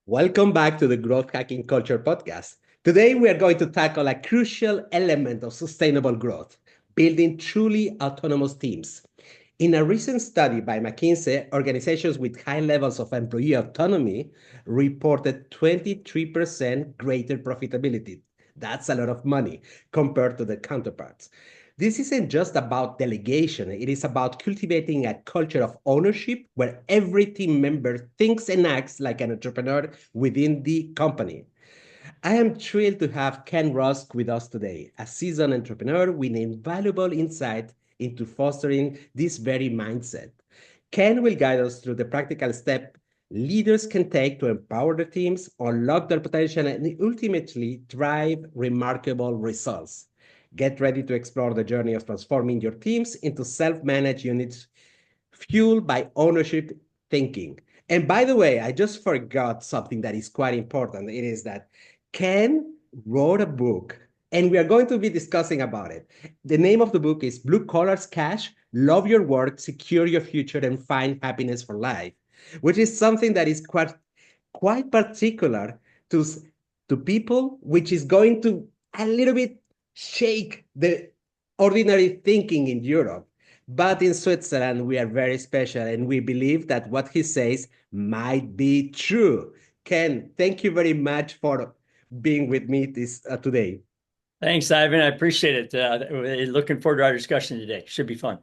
Welcome back to the Growth Hacking Culture podcast. Today, we are going to tackle a crucial element of sustainable growth, building truly autonomous teams. In a recent study by McKinsey, organizations with high levels of employee autonomy reported 23% greater profitability. That's a lot of money compared to the counterparts. This isn't just about delegation, it is about cultivating a culture of ownership where every team member thinks and acts like an entrepreneur within the company. I am thrilled to have Ken Rusk with us today, a seasoned entrepreneur with invaluable insight into fostering this very mindset. Ken will guide us through the practical step leaders can take to empower their teams, unlock their potential, and ultimately drive remarkable results. Get ready to explore the journey of transforming your teams into self-managed units fueled by ownership thinking. And by the way, I just forgot something that is quite important. It is that Ken wrote a book, and we are going to be discussing about it. The name of the book is Blue Collars Cash, Love Your Work, Secure Your Future, and Find Happiness for Life, which is something that is quite particular to, to people, which is going to a little bit shake the ordinary thinking in Europe. But in Switzerland, we are very special, and we believe that what he says might be true. Ken, thank you very much for being with me today. Thanks, Ivan. I appreciate it. Looking forward to our discussion today. Should be fun.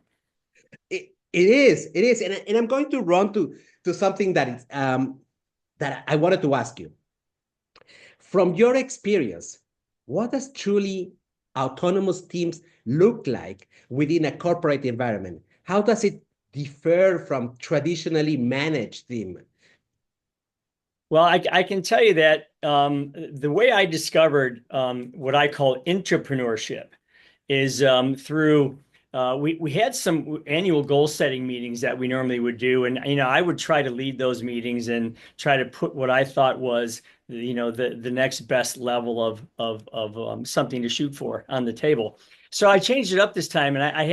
It is, and I'm going to run to something that is that I wanted to ask you. From your experience, what does truly autonomous teams look like within a corporate environment? How does it differ from traditionally managed team? Well, I can tell you that the way I discovered what I call entrepreneurship is through we had some annual goal setting meetings that we normally would do, and I would try to lead those meetings and try to put what I thought was the next best level of something to shoot for on the table. So I changed it up this time, and I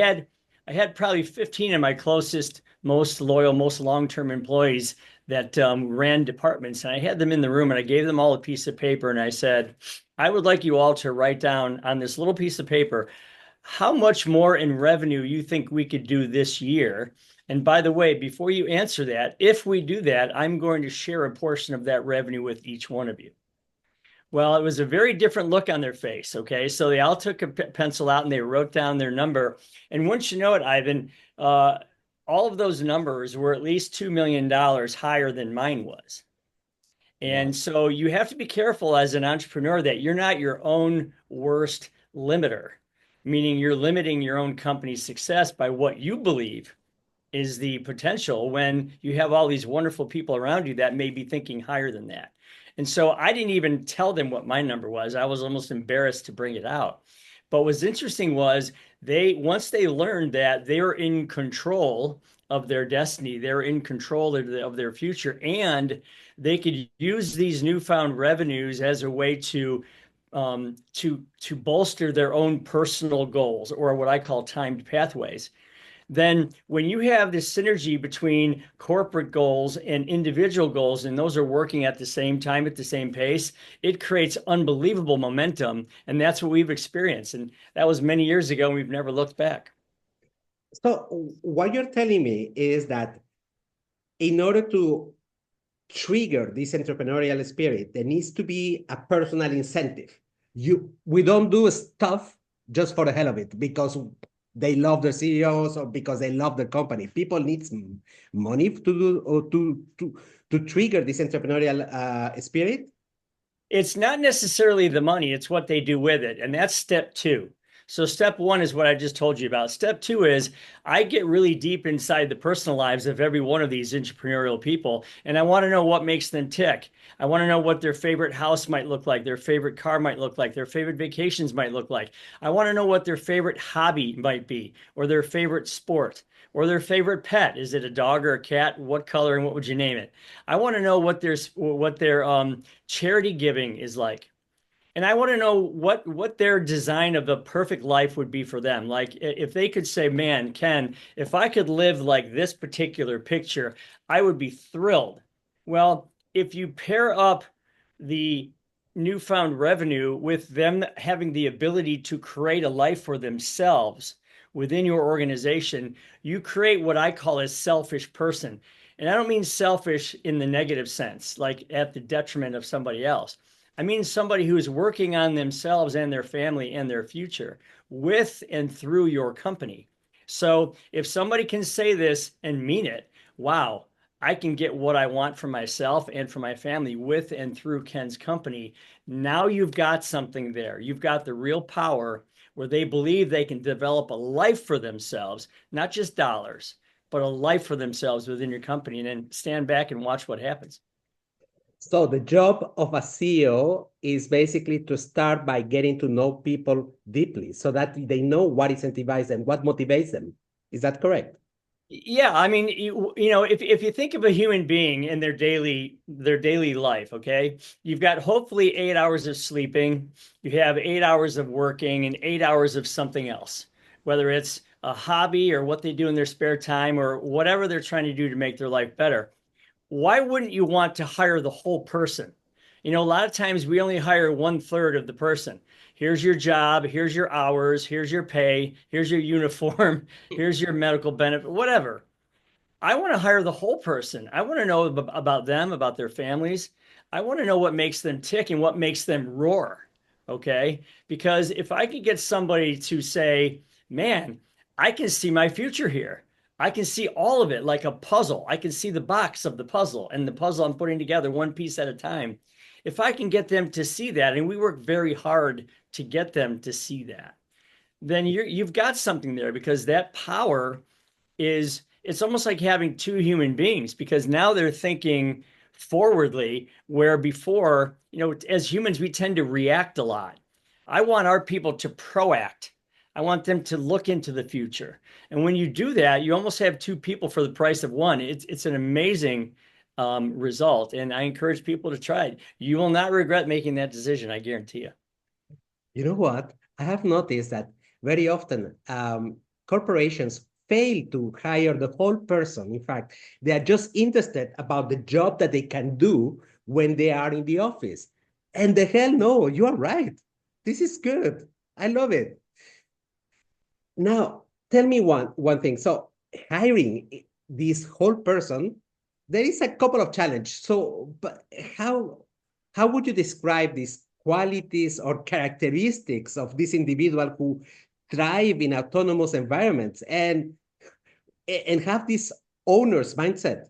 had probably 15 of my closest, most loyal, most long-term employees that ran departments, and I had them in the room, and I gave them all a piece of paper, and I said, I would like you all to write down on this little piece of paper how much more in revenue you think we could do this year. And by the way, before you answer that, if we do that, I'm going to share a portion of that revenue with each one of you. Well, it was a very different look on their face. Okay. So they all took a pencil out and they wrote down their number. And once you know it, Ivan, all of those numbers were at least $2 million higher than mine was. And Wow. so you have to be careful as an entrepreneur that you're not your own worst limiter, meaning you're limiting your own company's success by what you believe is the potential when you have all these wonderful people around you that may be thinking higher than that. And so I didn't even tell them what my number was. I was almost embarrassed to bring it out. But what's interesting was once they learned that they were in control of their destiny, they're in control of their future, and they could use these newfound revenues as a way to bolster their own personal goals, or what I call timed pathways. Then when you have this synergy between corporate goals and individual goals, and those are working at the same time, at the same pace, it creates unbelievable momentum. And that's what we've experienced. And that was many years ago, and we've never looked back. So what you're telling me is that in order to trigger this entrepreneurial spirit, there needs to be a personal incentive. We don't do stuff just for the hell of it because they love their CEOs or because they love their company. People need money to do or to trigger this entrepreneurial spirit. It's not necessarily the money, it's what they do with it. And that's step two. So step one is what I just told you about. Step two is I get really deep inside the personal lives of every one of these entrepreneurial people, and I want to know what makes them tick. I want to know what their favorite house might look like, their favorite car might look like, their favorite vacations might look like. I want to know what their favorite hobby might be, or their favorite sport, or their favorite pet. Is it a dog or a cat? What color and what would you name it? I want to know what their charity giving is like. And I want to know what their design of the perfect life would be for them. Like if they could say, man, Ken, if I could live like this particular picture, I would be thrilled. Well, if you pair up the newfound revenue with them having the ability to create a life for themselves within your organization, you create what I call a selfish person. And I don't mean selfish in the negative sense, like at the detriment of somebody else. I mean somebody who is working on themselves and their family and their future with and through your company. So if somebody can say this and mean it, wow, I can get what I want for myself and for my family with and through Ken's company. Now you've got something there. You've got the real power where they believe they can develop a life for themselves, not just dollars, but a life for themselves within your company, and then stand back and watch what happens. So the job of a CEO is basically to start by getting to know people deeply so that they know what incentivizes them, what motivates them. Is that correct? Yeah, I mean, if you think of a human being in their daily life, okay, you've got hopefully 8 hours of sleeping, you have 8 hours of working, and 8 hours of something else, whether it's a hobby or what they do in their spare time or whatever they're trying to do to make their life better. Why wouldn't you want to hire the whole person? A lot of times we only hire 1/3 of the person. Here's your job, here's your hours, here's your pay, here's your uniform, here's your medical benefit, whatever. I want to hire the whole person. I want to know about them, about their families. I want to know what makes them tick and what makes them roar. Okay. Because if I could get somebody to say, man, I can see my future here. I can see all of it like a puzzle. I can see the box of the puzzle and the puzzle I'm putting together one piece at a time. If I can get them to see that, and we work very hard to get them to see that, then you've got something there, because that power is, it's almost like having two human beings, because now they're thinking forwardly, where before, as humans, we tend to react a lot. I want our people to proact. I want them to look into the future. And when you do that, you almost have two people for the price of one. It's an amazing result. And I encourage people to try it. You will not regret making that decision, I guarantee you. You know what? I have noticed that very often corporations fail to hire the whole person. In fact, they are just interested about the job that they can do when they are in the office. And the hell no, you are right. This is good. I love it. Now, tell me one thing. So hiring this whole person, there is a couple of challenges. So, but how would you describe these qualities or characteristics of this individual who thrive in autonomous environments and have this owner's mindset?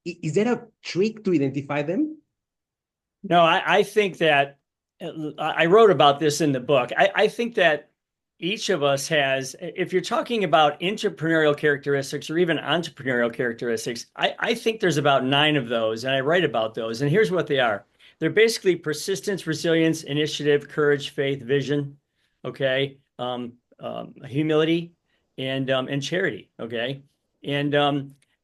Is there a trick to identify them? No, I think that I wrote about this in the book. I think that each of us has, if you're talking about entrepreneurial characteristics or even entrepreneurial characteristics, I think there's about 9 of those, and I write about those. And here's what they are. They're basically persistence, resilience, initiative, courage, faith, vision, okay, humility, and charity, okay. And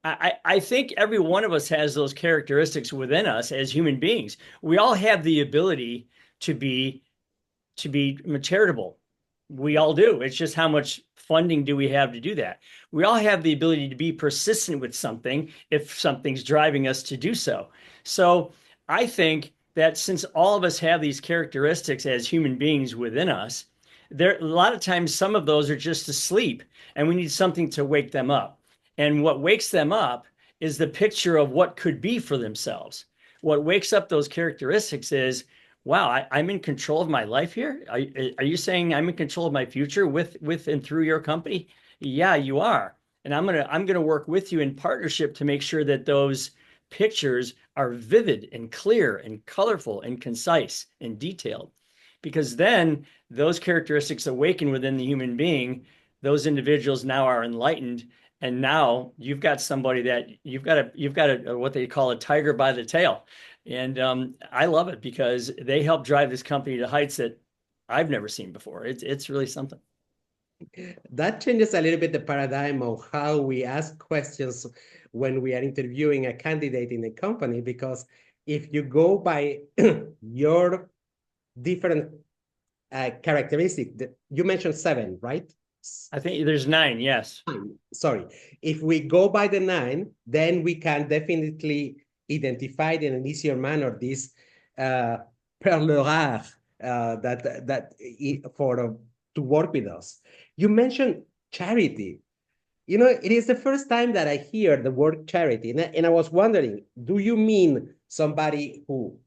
I think every one of us has those characteristics within us as human beings. We all have the ability to be charitable. We all do. It's just how much funding do we have to do that? We all have the ability to be persistent with something if something's driving us to do so. So I think that since all of us have these characteristics as human beings within us, there a lot of times some of those are just asleep, and we need something to wake them up. And what wakes them up is the picture of what could be for themselves. What wakes up those characteristics is, wow, I'm in control of my life here. Are you saying I'm in control of my future with and through your company? Yeah, you are. And I'm gonna work with you in partnership to make sure that those pictures are vivid and clear and colorful and concise and detailed. Because then those characteristics awaken within the human being. Those individuals now are enlightened, and now you've got somebody that you've got a what they call a tiger by the tail. And I love it because they help drive this company to heights that I've never seen before. It's really something. That changes a little bit the paradigm of how we ask questions when we are interviewing a candidate in a company, because if you go by your different characteristics, you mentioned 7, right? I think there's 9, yes. Sorry. If we go by the 9, then we can definitely identified in an easier manner this perle rare to work with us. You mentioned charity. You know, it is the first time that I hear the word charity, and I was wondering, do you mean somebody who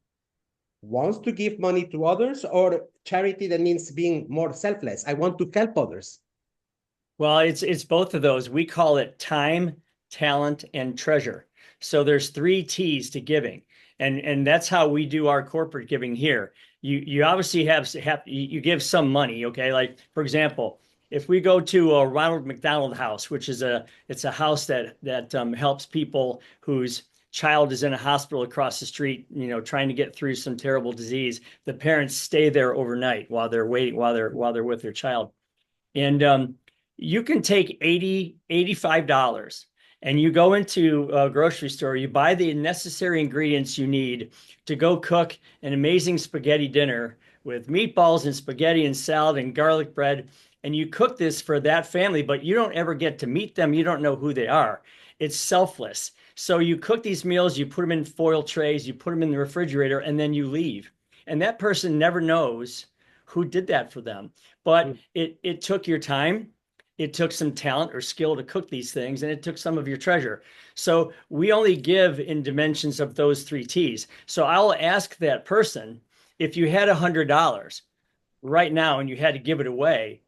wants to give money to others, or charity that means being more selfless? I want to help others. Well, it's both of those. We call it time, talent, and treasure. So there's three T's to giving. And that's how we do our corporate giving here. You obviously have you give some money, okay? Like for example, if we go to a Ronald McDonald House, which is it's a house that helps people whose child is in a hospital across the street, you know, trying to get through some terrible disease. The parents stay there overnight while they're waiting, while they're with their child. And you can take $85 and you go into a grocery store, you buy the necessary ingredients you need to go cook an amazing spaghetti dinner with meatballs and spaghetti and salad and garlic bread. And you cook this for that family, but you don't ever get to meet them. You don't know who they are. It's selfless. So you cook these meals, you put them in foil trays, you put them in the refrigerator, and then you leave. And that person never knows who did that for them. But it took your time. It took some talent or skill to cook these things, and it took some of your treasure. So we only give in dimensions of those three T's. So I'll ask that person, if you had $100 right now and you had to give it away,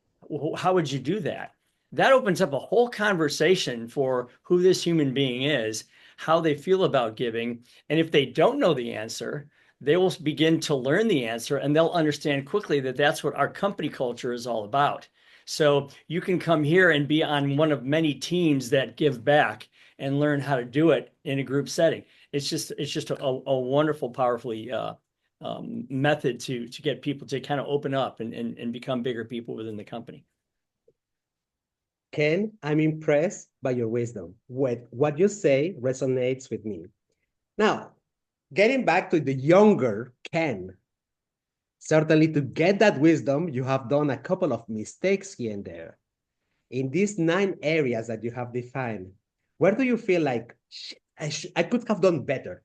how would you do that? That opens up a whole conversation for who this human being is, how they feel about giving. And if they don't know the answer, they will begin to learn the answer, and they'll understand quickly that that's what our company culture is all about. So you can come here and be on one of many teams that give back and learn how to do it in a group setting. It's just a wonderful, powerfully method to get people to kind of open up and become bigger people within the company. Ken, I'm impressed by your wisdom. What you say resonates with me. Now, getting back to the younger Ken, certainly to get that wisdom, you have done a couple of mistakes here and there. In these 9 areas that you have defined, where do you feel like, I could have done better?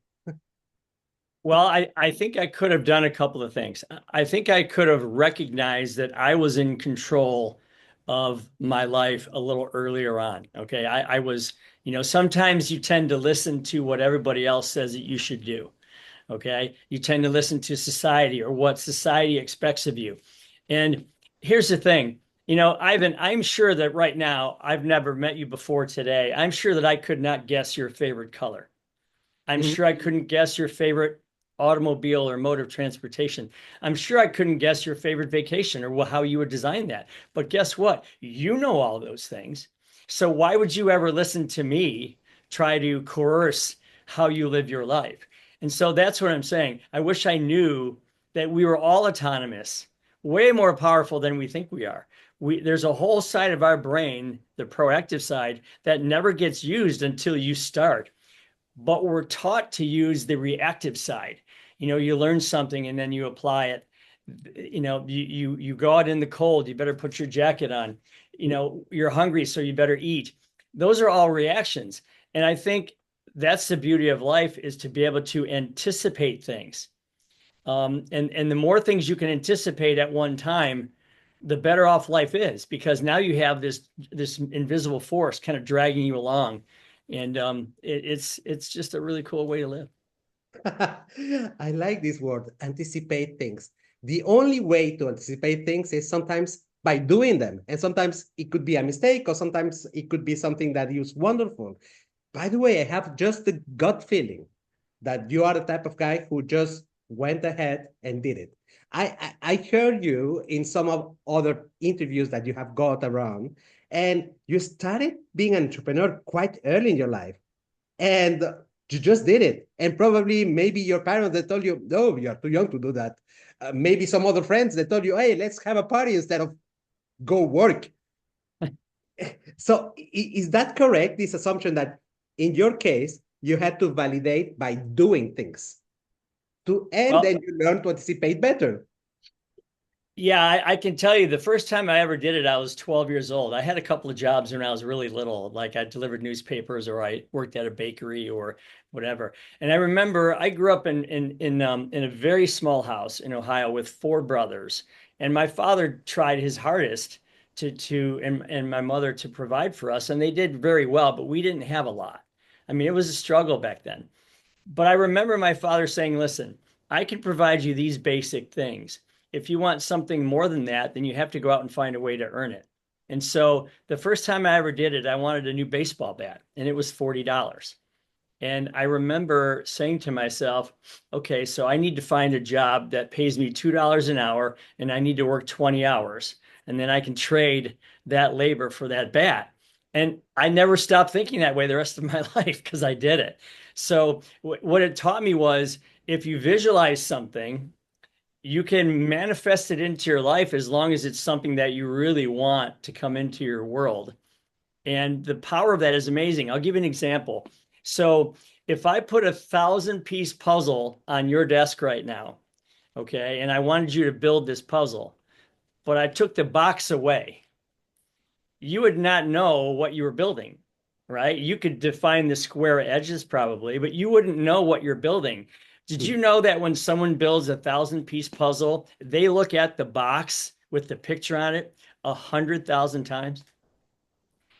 Well, I think I could have done a couple of things. I think I could have recognized that I was in control of my life a little earlier on. Okay. I was, you know, sometimes you tend to listen to what everybody else says that you should do. Okay. You tend to listen to society or what society expects of you. And here's the thing, you know, Ivan, I'm sure that right now, I've never met you before today. I'm sure that I could not guess your favorite color. I'm sure I couldn't guess your favorite automobile or mode of transportation. I'm sure I couldn't guess your favorite vacation or how you would design that. But guess what? You know all those things. So why would you ever listen to me try to coerce how you live your life? And so that's what I'm saying. I wish I knew that we were all autonomous, way more powerful than we think we are. There's a whole side of our brain, the proactive side, that never gets used until you start. But we're taught to use the reactive side. You know, you learn something and then you apply it. You know, you go out in the cold, you better put your jacket on. You know, you're hungry, so you better eat. Those are all reactions. And I think that's the beauty of life, is to be able to anticipate things. And the more things you can anticipate at one time, the better off life is, because now you have this invisible force kind of dragging you along. And it's just a really cool way to live. I like this word, anticipate things. The only way to anticipate things is sometimes by doing them. And sometimes it could be a mistake, or sometimes it could be something that is wonderful. By the way, I have just the gut feeling that you are the type of guy who just went ahead and did it. I heard you in some of other interviews that you have got around, and you started being an entrepreneur quite early in your life, and you just did it. And probably maybe your parents, they told you, no, you're too young to do that. Maybe some other friends, they told you, hey, let's have a party instead of go work. So is that correct, this assumption that in your case, you had to validate by doing things and then you learn to anticipate better? Yeah, I can tell you the first time I ever did it, I was 12 years old. I had a couple of jobs when I was really little, like I delivered newspapers or I worked at a bakery or whatever. And I remember I grew up in a very small house in Ohio with four brothers, and my father tried his hardest and my mother to provide for us, and they did very well, but we didn't have a lot. I mean, it was a struggle back then. But I remember my father saying, listen, I can provide you these basic things. If you want something more than that, then you have to go out and find a way to earn it. And so the first time I ever did it, I wanted a new baseball bat, and it was $40. And I remember saying to myself, okay, so I need to find a job that pays me $2 an hour, and I need to work 20 hours. And then I can trade that labor for that bat. And I never stopped thinking that way the rest of my life because I did it. So what it taught me was if you visualize something, you can manifest it into your life as long as it's something that you really want to come into your world. And the power of that is amazing. I'll give you an example. So if I put 1,000-piece puzzle on your desk right now, okay, and I wanted you to build this puzzle, but I took the box away, you would not know what you were building, right? You could define the square edges probably, but you wouldn't know what you're building. Did you know that when someone builds 1,000-piece puzzle, they look at the box with the picture on it 100,000 times?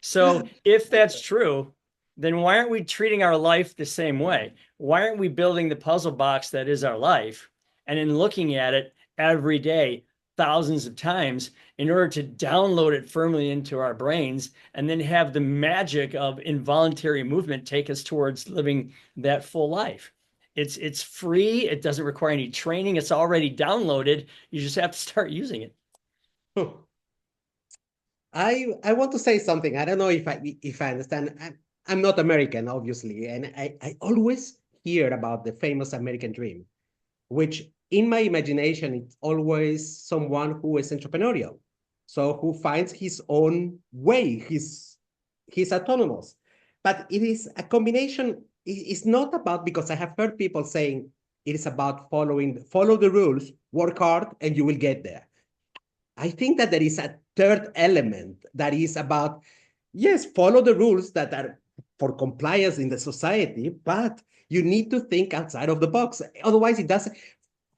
So if that's true, then why aren't we treating our life the same way? Why aren't we building the puzzle box that is our life and in looking at it every day, thousands of times, in order to download it firmly into our brains and then have the magic of involuntary movement take us towards living that full life? It's free. It doesn't require any training. It's already downloaded. You just have to start using it. I want to say something. I don't know if I understand. I'm not American, obviously, and I always hear about the famous American dream, which in my imagination, it's always someone who is entrepreneurial. So who finds his own way, he's autonomous. But it is a combination, it's not about, because I have heard people saying it is about follow the rules, work hard, and you will get there. I think that there is a third element that is about, yes, follow the rules that are for compliance in the society, but you need to think outside of the box. Otherwise, it doesn't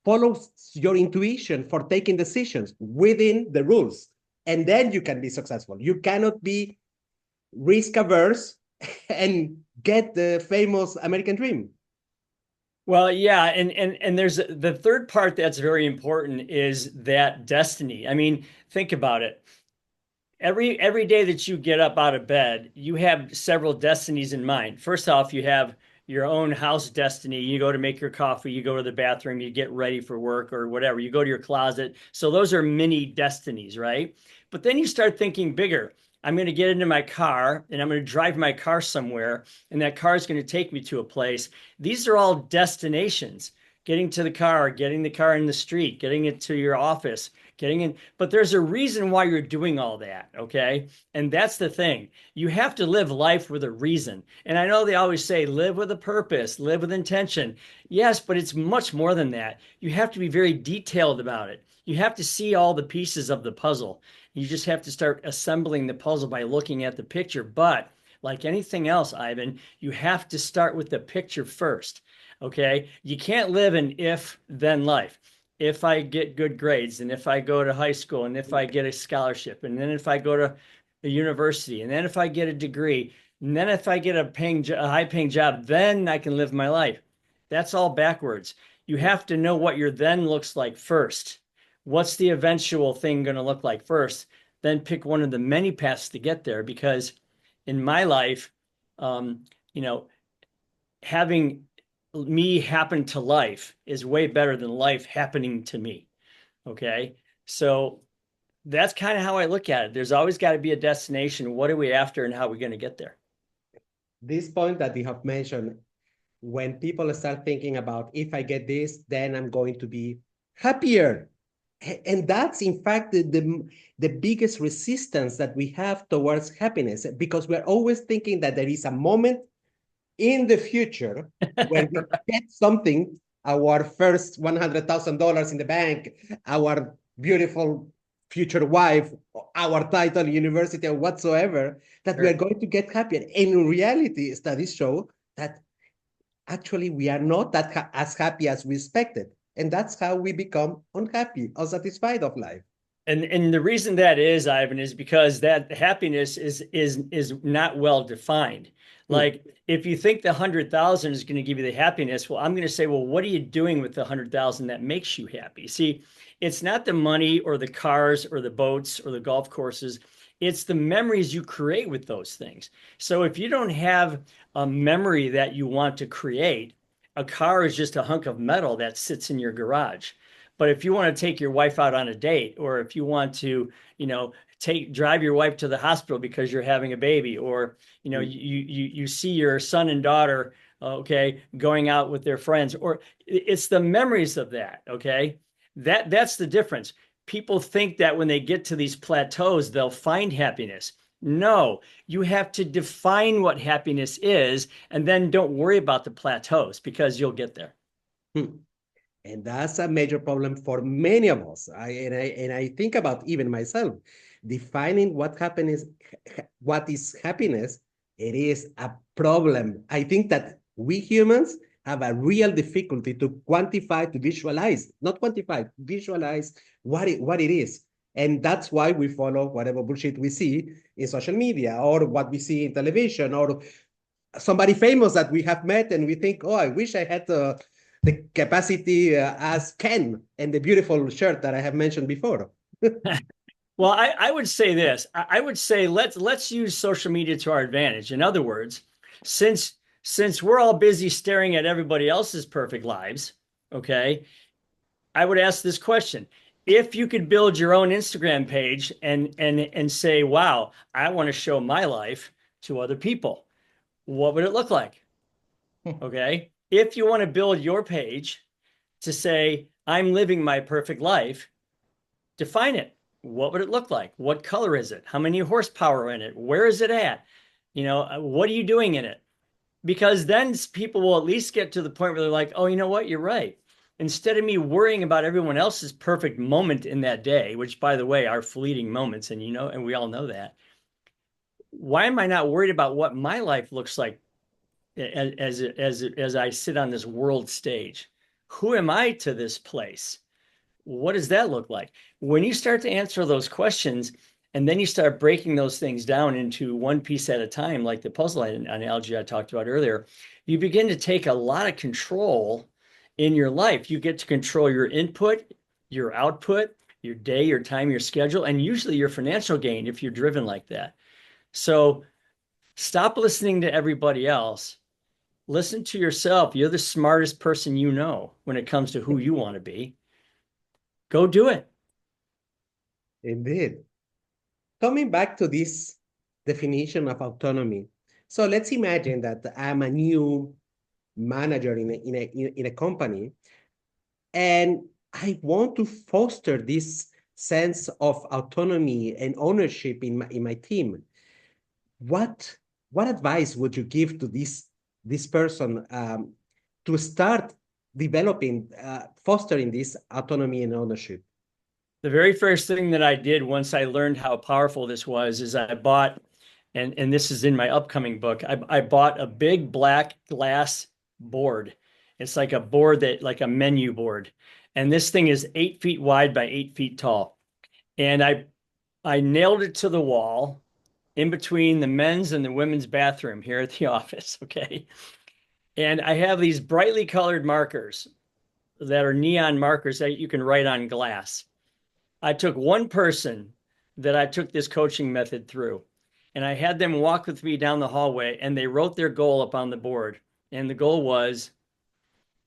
follow your intuition for taking decisions within the rules. And then you can be successful. You cannot be risk averse and get the famous American dream. Well, yeah, and there's the third part that's very important is that destiny. I mean, think about it. Every day that you get up out of bed, you have several destinies in mind. First off, you have your own house destiny. You go to make your coffee, you go to the bathroom, you get ready for work or whatever. You go to your closet. So those are mini destinies, right? But then you start thinking bigger. I'm going to get into my car and I'm going to drive my car somewhere, and that car is going to take me to a place. These are all destinations. Getting to the car, getting the car in the street, getting it to your office, getting in. But there's a reason why you're doing all that, okay? And that's the thing. You have to live life with a reason. And I know they always say live with a purpose, live with intention. Yes, but it's much more than that. You have to be very detailed about it. You have to see all the pieces of the puzzle. You just have to start assembling the puzzle by looking at the picture. But like anything else, Ivan, you have to start with the picture first. Okay. You can't live an if then life. If I get good grades, and if I go to high school, and if I get a scholarship, and then if I go to a university, and then if I get a degree, and then if I get a high paying job, then I can live my life. That's all backwards. You have to know what your then looks like first. What's the eventual thing going to look like first? Then pick one of the many paths to get there. Because in my life, you know, having me happen to life is way better than life happening to me. Okay. So that's kind of how I look at it. There's always got to be a destination. What are we after and how are we going to get there? This point that you have mentioned, when people start thinking about if I get this, then I'm going to be happier. And that's in fact the biggest resistance that we have towards happiness, because we're always thinking that there is a moment in the future when we get something, our first $100,000 in the bank, our beautiful future wife, our title, university, or whatsoever, that we are Sure. going to get happier. And in reality, studies show that actually we are not as happy as we expected. And that's how we become unhappy, unsatisfied of life. And the reason that is, Ivan, is because that happiness is not well defined. Hmm. Like if you think the 100,000 is going to give you the happiness, well, I'm going to say, well, what are you doing with the 100,000 that makes you happy? See, it's not the money or the cars or the boats or the golf courses. It's the memories you create with those things. So if you don't have a memory that you want to create, a car is just a hunk of metal that sits in your garage. But if you want to take your wife out on a date, or if you want to, drive your wife to the hospital because you're having a baby, or Hmm. you see your son and daughter, okay, going out with their friends, or it's the memories of that, okay? That's the difference. People think that when they get to these plateaus, they'll find happiness. No, you have to define what happiness is, and then don't worry about the plateaus because you'll get there. Hmm. And that's a major problem for many of us. And I think about even myself, defining what is happiness. It is a problem. I think that we humans have a real difficulty to quantify, to visualize, not quantify, visualize what it is. And that's why we follow whatever bullshit we see in social media or what we see in television or somebody famous that we have met and we think, oh, I wish I had the capacity as Ken and the beautiful shirt that I have mentioned before. Well, I would say this. I would say let's use social media to our advantage. In other words, since since we're all busy staring at everybody else's perfect lives, okay, I would ask this question. If you could build your own Instagram page and say, wow, I want to show my life to other people, what would it look like? Okay. If you want to build your page to say, I'm living my perfect life, define it. What would it look like? What color is it? How many horsepower in it? Where is it at? What are you doing in it? Because then people will at least get to the point where they're like, oh, you know what? You're right. Instead of me worrying about everyone else's perfect moment in that day, which by the way are fleeting moments, and we all know that. Why am I not worried about what my life looks like as I sit on this world stage? Who am I to this place? What does that look like? When you start to answer those questions and then you start breaking those things down into one piece at a time, like the puzzle analogy I talked about earlier, you begin to take a lot of control in your life. You get to control your input, your output, your day, your time, your schedule, and usually your financial gain if you're driven like that. So stop listening to everybody else. Listen to yourself. You're the smartest person you know when it comes to who you want to be. Go do it. Indeed. Coming back to this definition of autonomy. So let's imagine that I'm a new manager in a company, and I want to foster this sense of autonomy and ownership in my team. What what advice would you give to this person to start developing, fostering this autonomy and ownership? The very first thing that I did once I learned how powerful this was is I bought, and this is in my upcoming book, I bought a big black glass board. It's like a board like a menu board. And this thing is 8 feet wide by 8 feet tall. And I nailed it to the wall in between the men's and the women's bathroom here at the office. Okay. And I have these brightly colored markers that are neon markers that you can write on glass. I took one person that I took this coaching method through, and I had them walk with me down the hallway, and they wrote their goal up on the board. And the goal was,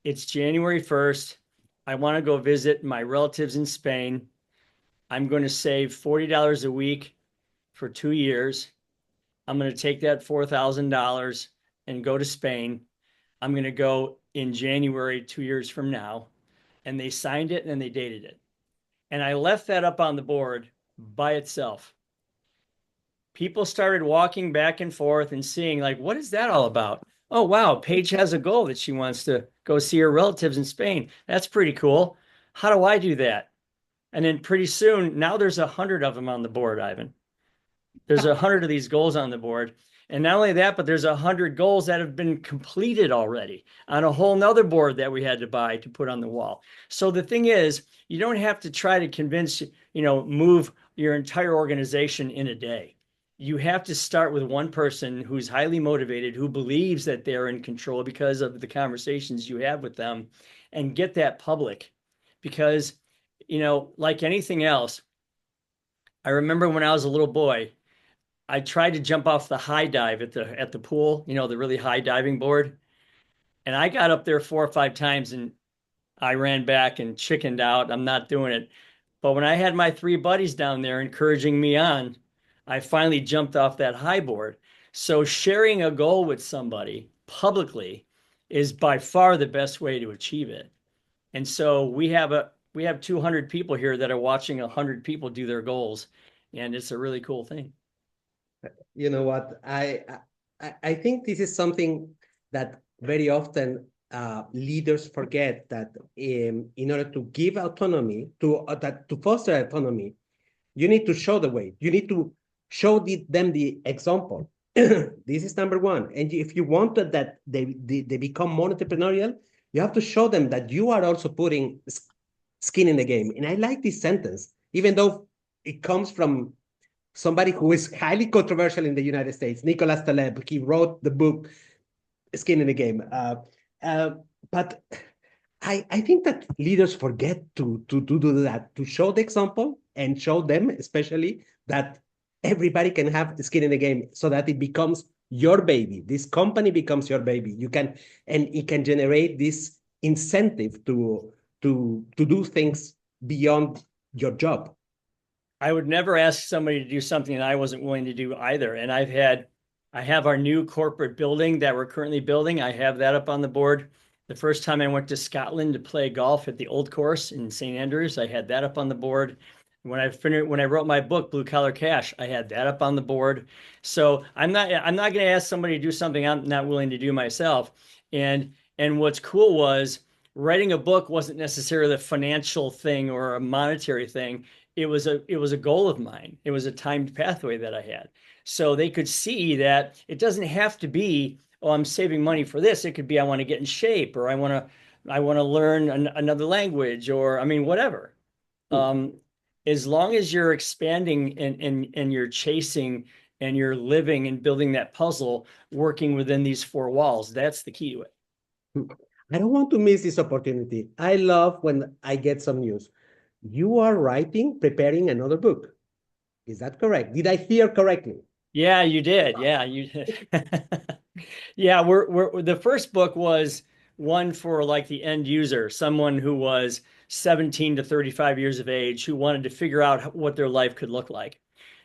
it's January 1st. I want to go visit my relatives in Spain. I'm going to save $40 a week for 2 years. I'm going to take that $4,000 and go to Spain. I'm going to go in January 2 years from now. And they signed it and they dated it. And I left that up on the board by itself. People started walking back and forth and seeing, like, what is that all about? Oh, wow, Paige has a goal that she wants to go see her relatives in Spain. That's pretty cool. How do I do that? And then pretty soon, now there's 100 of them on the board, Ivan. There's 100 of these goals on the board. And not only that, but there's 100 goals that have been completed already on a whole nother board that we had to buy to put on the wall. So the thing is, you don't have to try to convince, move your entire organization in a day. You have to start with one person who's highly motivated, who believes that they're in control because of the conversations you have with them, and get that public. Because, like anything else, I remember when I was a little boy, I tried to jump off the high dive at the pool, the really high diving board. And I got up there 4 or 5 times and I ran back and chickened out. I'm not doing it. But when I had my 3 buddies down there encouraging me on, I finally jumped off that high board. So sharing a goal with somebody publicly is by far the best way to achieve it. And so we have 200 people here that are watching 100 people do their goals, and it's a really cool thing. You know what? I think this is something that very often leaders forget, that in order to give autonomy, to foster autonomy, you need to show the way. You need to show them the example. This is number one. And if you want that they become more entrepreneurial, you have to show them that you are also putting skin in the game. And I like this sentence, even though it comes from somebody who is highly controversial in the United States, Nicholas Taleb. He wrote the book Skin in the Game. But I think that leaders forget to do that, to show the example and show them, especially, that everybody can have the skin in the game, so that it becomes your baby. This company becomes your baby. And it can generate this incentive to do things beyond your job. I would never ask somebody to do something that I wasn't willing to do either. And I have our new corporate building that we're currently building. I have that up on the board. The first time I went to Scotland to play golf at the Old Course in St. Andrews, I had that up on the board. When I wrote my book, Blue Collar Cash, I had that up on the board. So I'm not going to ask somebody to do something I'm not willing to do myself. And what's cool was, writing a book wasn't necessarily a financial thing or a monetary thing. It was a goal of mine. It was a timed pathway that I had. So they could see that it doesn't have to be, oh, I'm saving money for this. It could be, I want to get in shape, or I want to learn another language, or whatever. As long as you're expanding and you're chasing and you're living and building that puzzle, working within these 4 walls, that's the key to it. I don't want to miss this opportunity. I love when I get some news. You are preparing another book. Is that correct? Did I hear correctly? Yeah, you did. Yeah, you did. Yeah, we're the first book was one for like the end user, someone who was 17 to 35 years of age, who wanted to figure out what their life could look like.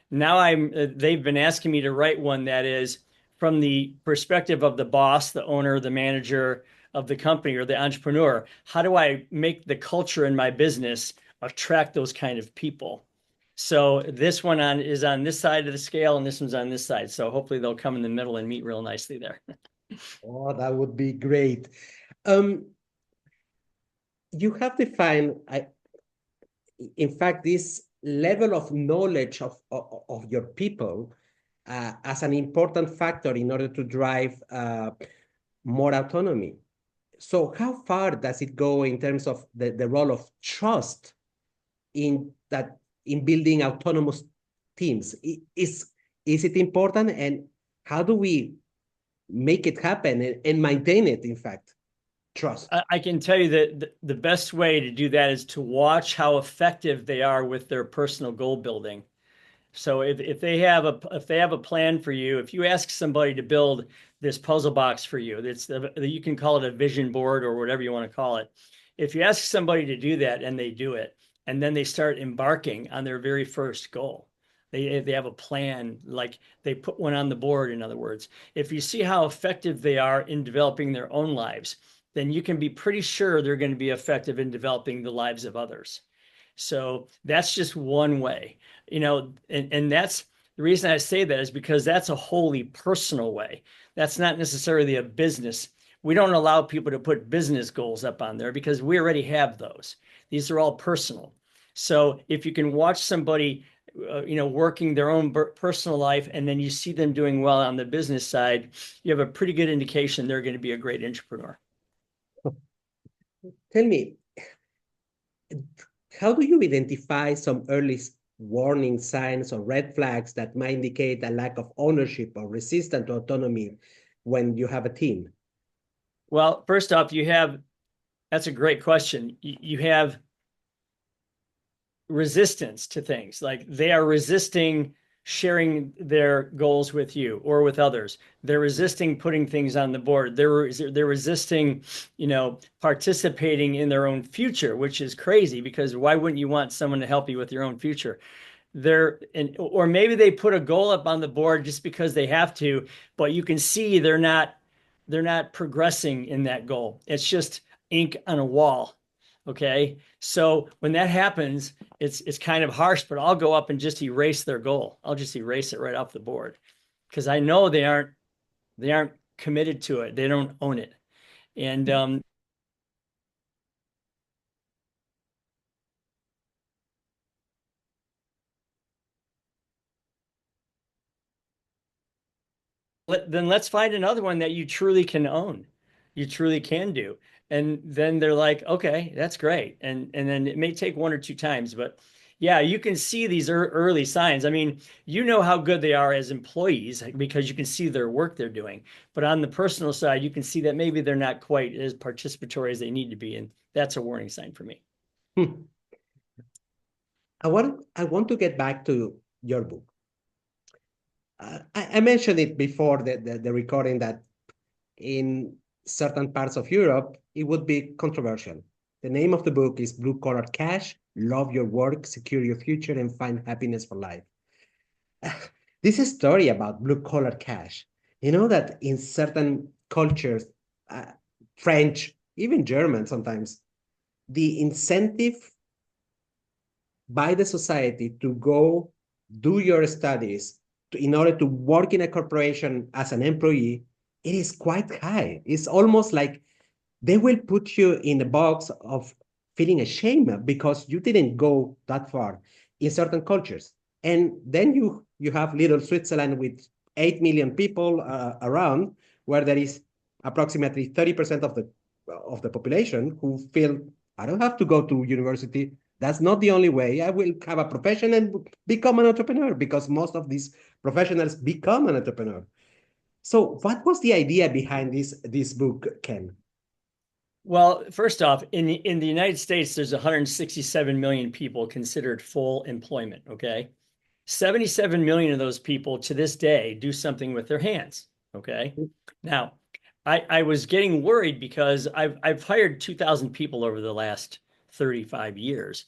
Now they've been asking me to write one that is from the perspective of the boss, the owner, the manager of the company, or the entrepreneur. How do I make the culture in my business attract those kind of people? So this one is on this side of the scale, and this one's on this side. So hopefully they'll come in the middle and meet real nicely there. Oh, that would be great. You have defined, in fact, this level of knowledge of your people as an important factor in order to drive more autonomy. So how far does it go in terms of the role of trust in building autonomous teams? Is it important, and how do we make it happen and maintain it, in fact? Trust. I can tell you that the best way to do that is to watch how effective they are with their personal goal building. So if they have a plan for you, if you ask somebody to build this puzzle box for you, you can call it a vision board or whatever you want to call it. If you ask somebody to do that and they do it, and then they start embarking on their very first goal, they have a plan, like they put one on the board. In other words, if you see how effective they are in developing their own lives, then you can be pretty sure they're going to be effective in developing the lives of others. So that's just one way, and that's the reason I say that is because that's a wholly personal way. That's not necessarily a business. We don't allow people to put business goals up on there because we already have those. These are all personal. So if you can watch somebody, working their own personal life, and then you see them doing well on the business side, you have a pretty good indication they're going to be a great entrepreneur. Tell me, how do you identify some early warning signs or red flags that might indicate a lack of ownership or resistance to autonomy when you have a team? Well, first off, that's a great question. You have resistance to things, like they are resisting sharing their goals with you or with others. They're resisting putting things on the board. They're resisting, participating in their own future, which is crazy, because why wouldn't you want someone to help you with your own future? Or maybe they put a goal up on the board just because they have to, but you can see they're not progressing in that goal. It's just ink on a wall. Okay. So when that happens, it's kind of harsh, but I'll go up and just erase their goal. I'll just erase it right off the board, because I know they aren't committed to it. They don't own it. And then let's find another one that you truly can own, you truly can do. And then they're like, okay, that's great. And then it may take one or two times, but yeah, you can see these early signs. I mean, you know how good they are as employees because you can see their work they're doing. But on the personal side, you can see that maybe they're not quite as participatory as they need to be. And that's a warning sign for me. Hmm. I want to get back to your book. I mentioned it before the recording that in certain parts of Europe, it would be controversial. The name of the book is Blue Collar Cash: Love Your Work, Secure Your Future, and Find Happiness for Life. This is a story about blue collar cash. You know that in certain cultures, uh, French, even German sometimes, the incentive by the society to go do your studies in order to work in a corporation as an employee, it is quite high. It's almost like they will put you in a box of feeling ashamed because you didn't go that far in certain cultures. And then you have little Switzerland with 8 million people around, where there is approximately 30% of the population who feel, I don't have to go to university. That's not the only way. I will have a profession and become an entrepreneur, because most of these professionals become an entrepreneur. So what was the idea behind this book, Ken? Well, first off, in the United States, there's 167 million people considered full employment. Okay. 77 million of those people to this day do something with their hands. Okay. Now, I was getting worried because I've hired 2,000 people over the last 35 years.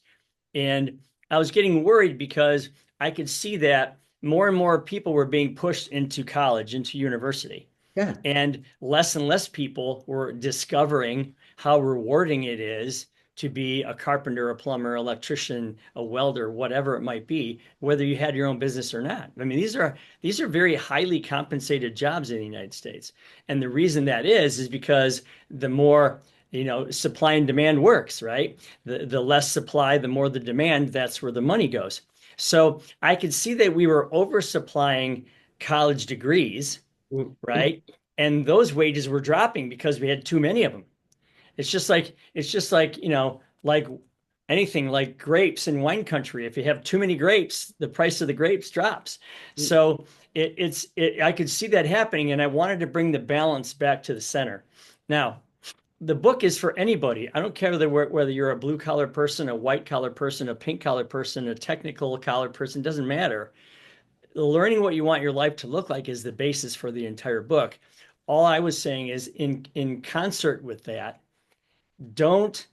And I was getting worried because I could see that more and more people were being pushed into college, into university. Yeah. And less people were discovering how rewarding it is to be a carpenter, a plumber, electrician, a welder, whatever it might be, whether you had your own business or not. I mean, these are very highly compensated jobs in the United States. And the reason that is because the more supply and demand works, right? The less supply, the more the demand, that's where the money goes. So I could see that we were oversupplying college degrees, right? And those wages were dropping because we had too many of them. It's just like, like anything, like grapes in wine country. If you have too many grapes, the price of the grapes drops. So I could see that happening, and I wanted to bring the balance back to the center. Now, the book is for anybody. I don't care whether you're a blue collar person, a white collar person, a pink collar person, a technical collar person, doesn't matter. Learning what you want your life to look like is the basis for the entire book. All I was saying is, in concert with that, don't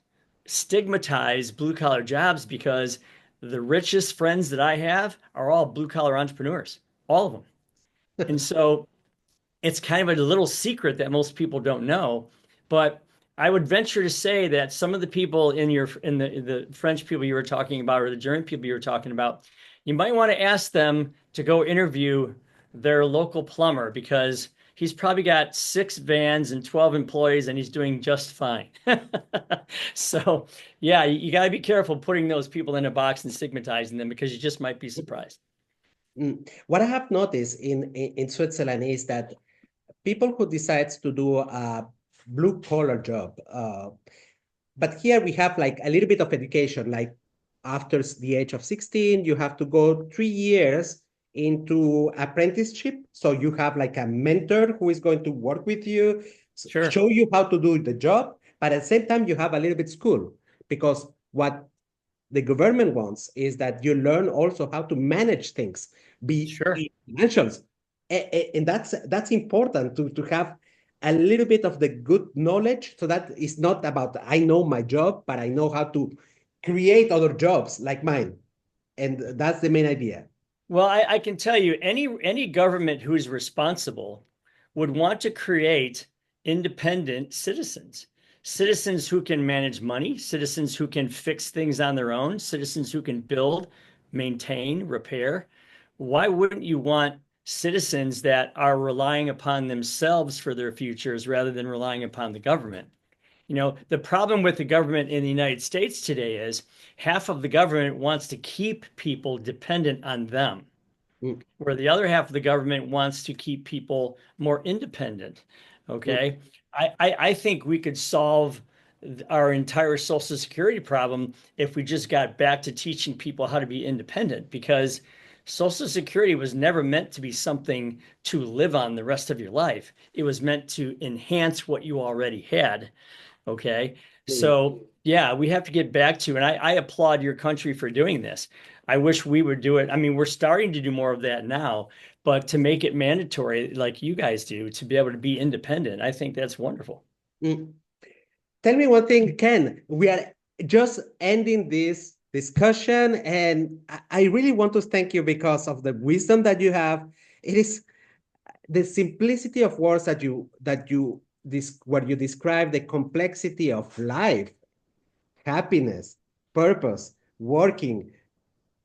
stigmatize blue collar jobs, because the richest friends that I have are all blue collar entrepreneurs, all of them. And so it's kind of a little secret that most people don't know. But I would venture to say that some of the people in the French people you were talking about, or the German people you were talking about, you might want to ask them to go interview their local plumber, because he's probably got 6 vans and 12 employees, and he's doing just fine. So, yeah, you got to be careful putting those people in a box and stigmatizing them because you just might be surprised. What I have noticed in Switzerland is that people who decides to do a blue collar job, but here we have like a little bit of education, like after the age of 16, you have to go 3 years into apprenticeship. So you have like a mentor who is going to work with you, Sure. show you how to do the job, but at the same time, you have a little bit school because what the government wants is that you learn also how to manage things, be Sure. financials. And that's important to have a little bit of the good knowledge so that it's not about I know my job, but I know how to create other jobs like mine. And that's the main idea. Well, I can tell you, any government who's responsible would want to create independent citizens, citizens who can manage money, citizens who can fix things on their own, citizens who can build, maintain, repair. Why wouldn't you want citizens that are relying upon themselves for their futures rather than relying upon the government? You know, the problem with the government in the United States today is half of the government wants to keep people dependent on them, Mm, where the other half of the government wants to keep people more independent. mm, Okay. I think we could solve our entire Social Security problem if we just got back to teaching people how to be independent, because Social Security was never meant to be something to live on the rest of your life. It was meant to enhance what you already had. Okay. mm. So, yeah, we have to get back to, and I applaud your country for doing this. I wish we would do it. I mean, we're starting to do more of that now, but to make it mandatory like you guys do to be able to be independent, I think that's wonderful. Mm. Tell me one thing, Ken. We are just ending this discussion, and I really want to thank you because of the wisdom that you have. It is the simplicity of words where you describe the complexity of life, happiness, purpose, working,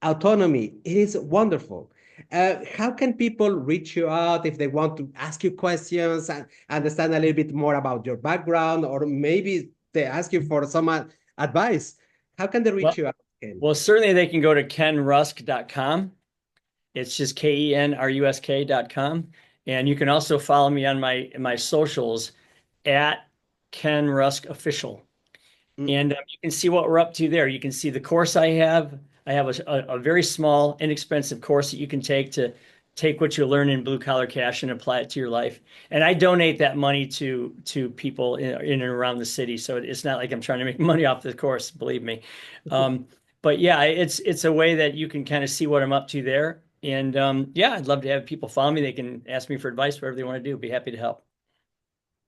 autonomy. It is wonderful. How can people reach you out if they want to ask you questions and understand a little bit more about your background, or maybe they ask you for some advice? How can they reach Well, you out, Ken? well, certainly they can go to kenrusk.com. It's just KENRUSK.com. And you can also follow me on my socials at Ken Rusk Official. Mm. And you can see what we're up to there. You can see the course I have. I have a very small, inexpensive course that you can take to take what you learn in Blue Collar Cash and apply it to your life. And I donate that money to people in and around the city. So it's not like I'm trying to make money off the course, believe me. But yeah, it's a way that you can kind of see what I'm up to there. And yeah, I'd love to have people follow me. They can ask me for advice, whatever they want to do. Be happy to help.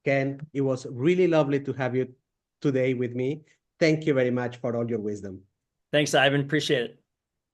Ken, it was really lovely to have you today with me. Thank you very much for all your wisdom. Thanks, Ivan. Appreciate it.